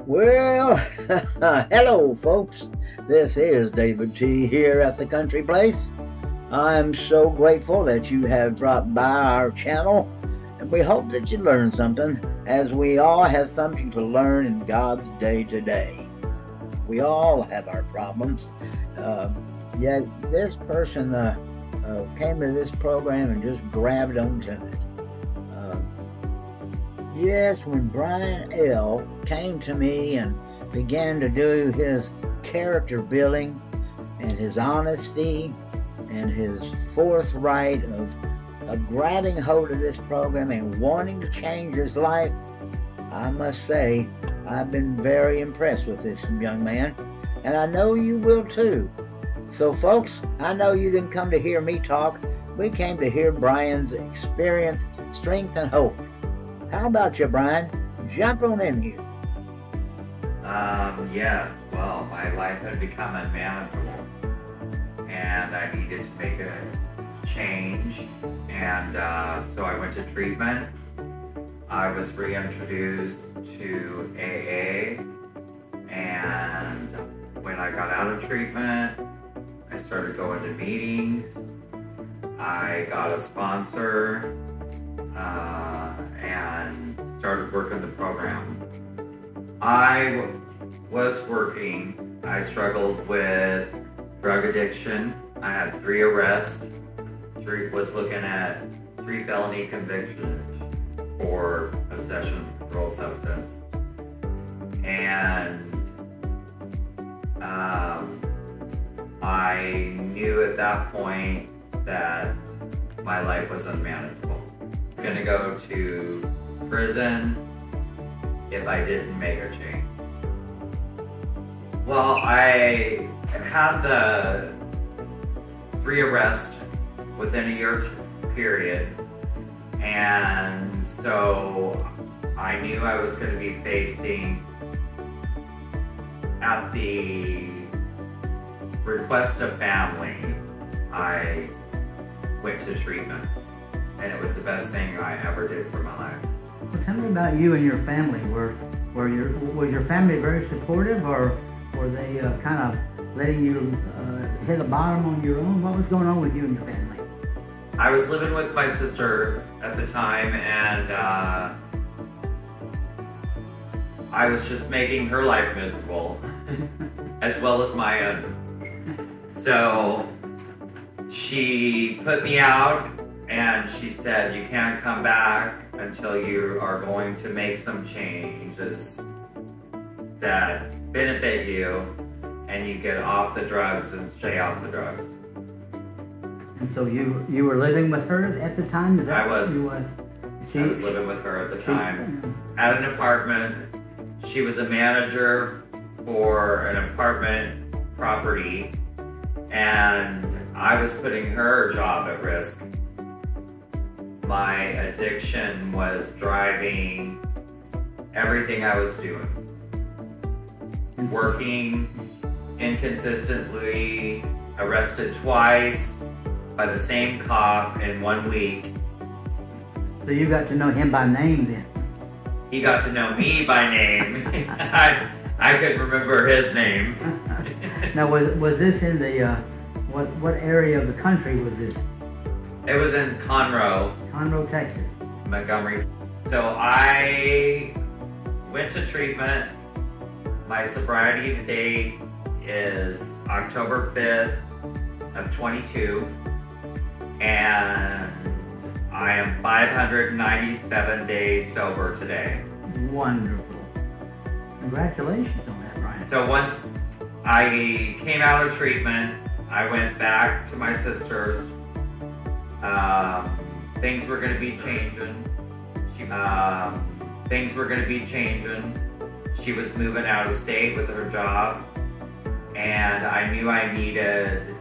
Well, hello, folks. This is David T. here at the Country Place. I'm so grateful that you have dropped by our channel, and we hope that you learned something, as we all have something to learn in God's day to day. We all have our problems. Yet this person came to this program and just grabbed onto it. Yes, when Bryan L came to me and began to do his character building and his honesty and his forthright of grabbing hold of this program and wanting to change his life, I must say I've been very impressed with this young man, and I know you will too. So folks, I know you didn't come to hear me talk. We came to hear Bryan's experience, strength, and hope. How about you, Bryan? Jump on in here. Yes, well, my life had become unmanageable and I needed to make a change, and so I went to treatment. I was reintroduced to AA, and when I got out of treatment, I started going to meetings. I got a sponsor and started working the program. I was working. I struggled with drug addiction. I had 3 arrests. Was looking at 3 felony convictions for possession of controlled substance. And I knew at that point that my life was unmanageable. I was going to go to prison if I didn't make a change. Well, I had the 3 arrests within a year period, and so I knew I was going to be facing, at the request of family, I went to treatment, and it was the best thing I ever did for my life. Well, tell me about you and your family. Was your family very supportive, or were they kind of letting you hit a bottom on your own? What was going on with you and your family? I was living with my sister at the time, and I was just making her life miserable, as well as my own. So she put me out, and she said, you can't come back until you are going to make some changes that benefit you, and you get off the drugs and stay off the drugs. And so you were living with her at the time? I was living with her at the time, at an apartment. She was a manager for an apartment property, and I was putting her job at risk. My addiction was driving everything I was doing. Working inconsistently, arrested twice by the same cop in 1 week. So you got to know him by name then? He got to know me by name. I couldn't remember his name. Now, was this in the, what area of the country was this? It was in Conroe, Texas. Montgomery. So I went to treatment. My sobriety date is October 5th of 22, and I am 597 days sober today. Wonderful. Congratulations on that, Bryan. So once I came out of treatment, I went back to my sister's. Things were going to be changing. Things were going to be changing. She was moving out of state with her job, and I knew I needed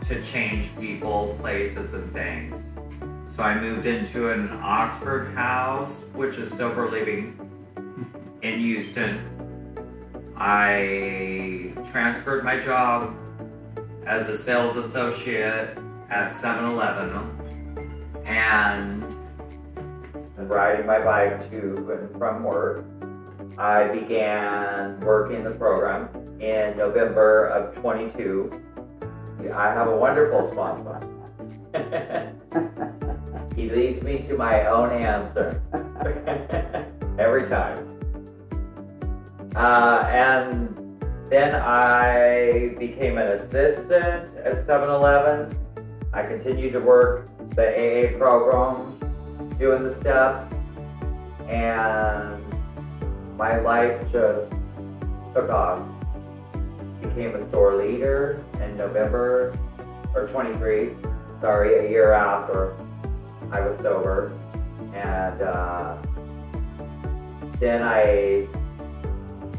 to change people, places, and things. So I moved into an Oxford house, which is sober living, in Houston. I transferred my job as a sales associate at 7-Eleven, and riding my bike to and from work. I began working the program in November of 22. I have a wonderful sponsor. He leads me to my own answer every time. And then I became an assistant at 7-Eleven. I continued to work the AA program, doing the steps, and my life just took off. Became a store leader in November or 23, a year after I was sober. And then I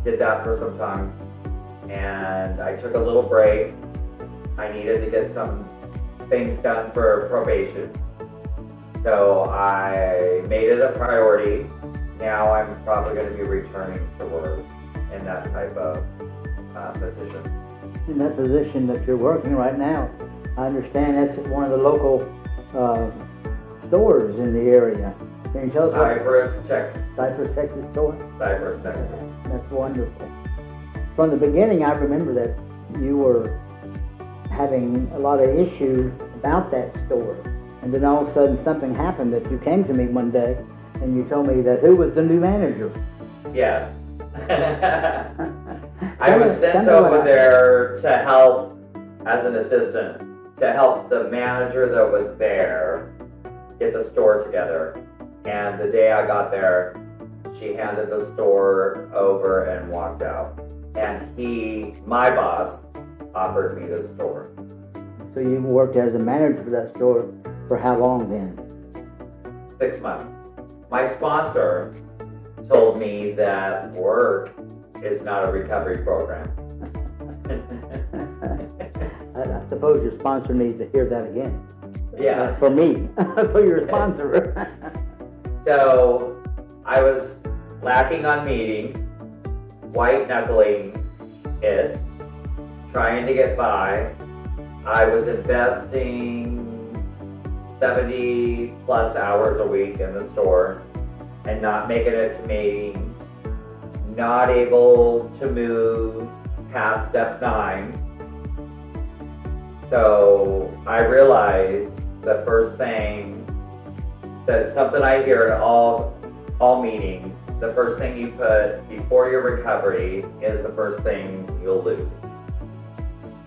did that for some time, and I took a little break. I needed to get some things done for probation. So I made it a priority. Now I'm probably going to be returning to work in that type of position. In that position that you're working right now, I understand that's one of the local stores in the area. Can you tell us Cypress, Texas. Cypress, Texas store? Cypress, Texas. That's wonderful. From the beginning, I remember that you were having a lot of issues about that store. And then all of a sudden something happened that you came to me one day and you told me that who was the new manager? Yes. I was sent over there to help as an assistant, to help the manager that was there get the store together. And the day I got there, she handed the store over and walked out. And my boss, offered me the store. So you worked as a manager for that store for how long then? 6 months. My sponsor told me that work is not a recovery program. I suppose your sponsor needs to hear that again. Yeah. For me, for your sponsor. So I was lacking on meetings, white knuckling it, trying to get by. I was investing 70 plus hours a week in the store and not making it to meetings, not able to move past step 9. So I realized the first thing, that something I hear at all meetings, the first thing you put before your recovery is the first thing you'll lose.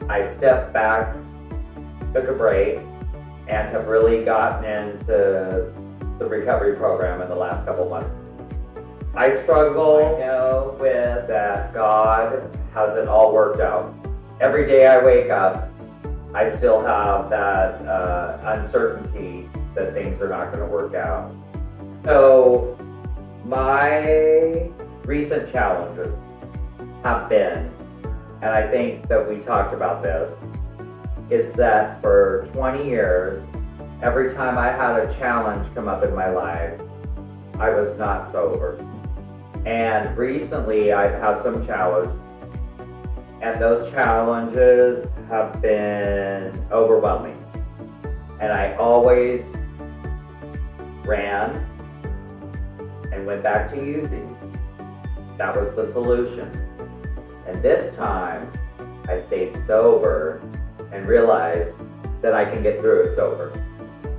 I stepped back, took a break, and have really gotten into the recovery program in the last couple months. I struggle, I know, with that God has it all worked out. Every day I wake up, I still have that uncertainty that things are not going to work out. So my recent challenges have been, and I think that we talked about this, is that for 20 years, every time I had a challenge come up in my life, I was not sober. And recently I've had some challenge, and those challenges have been overwhelming. And I always ran and went back to using. That was the solution. And this time, I stayed sober and realized that I can get through it sober.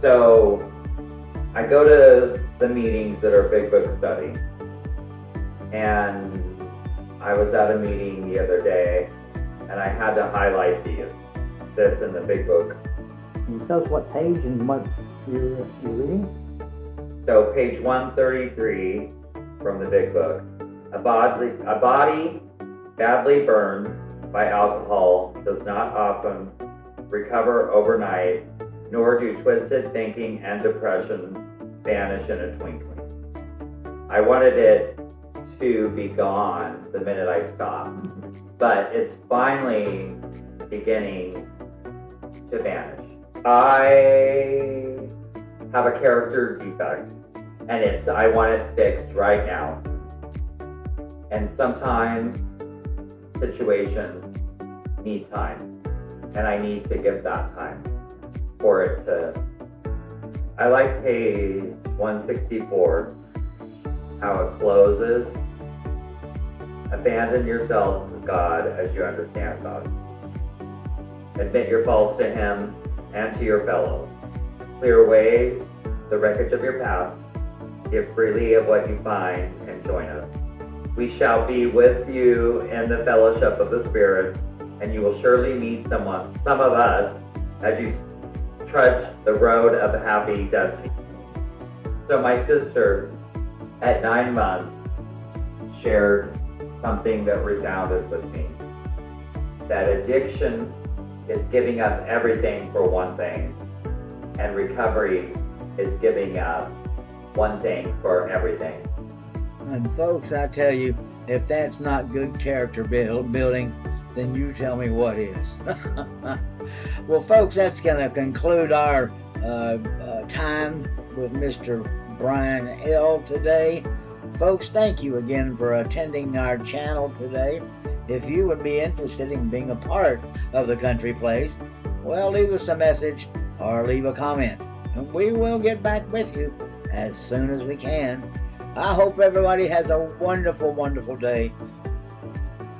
So I go to the meetings that are Big Book study. And I was at a meeting the other day, and I had to highlight this in the Big Book. Can you tell us what page and what you're reading? So page 133 from the Big Book. A body badly burned by alcohol does not often recover overnight, nor do twisted thinking and depression vanish in a twinkling. I wanted it to be gone the minute I stopped, but it's finally beginning to vanish. I have a character defect, and I want it fixed right now. And sometimes situations need time, and I need to give that time for it to. I like page 164, how it closes. Abandon yourself to God as you understand God. Admit your faults to Him and to your fellows. Clear away the wreckage of your past. Give freely of what you find and join us. We shall be with you in the fellowship of the Spirit, and you will surely meet some of us, as you trudge the road of happy destiny. So my sister, at 9 months, shared something that resounded with me. That addiction is giving up everything for one thing, and recovery is giving up one thing for everything. And folks, I tell you, if that's not good character building, then you tell me what is. Well, folks, that's going to conclude our time with Mr. Bryan L today. Folks, thank you again for attending our channel today. If you would be interested in being a part of the Country Place, well, leave us a message or leave a comment, and we will get back with you as soon as we can. I hope everybody has a wonderful, wonderful day.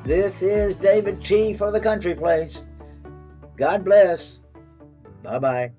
This is David T. for the Country Place. God bless. Bye-bye.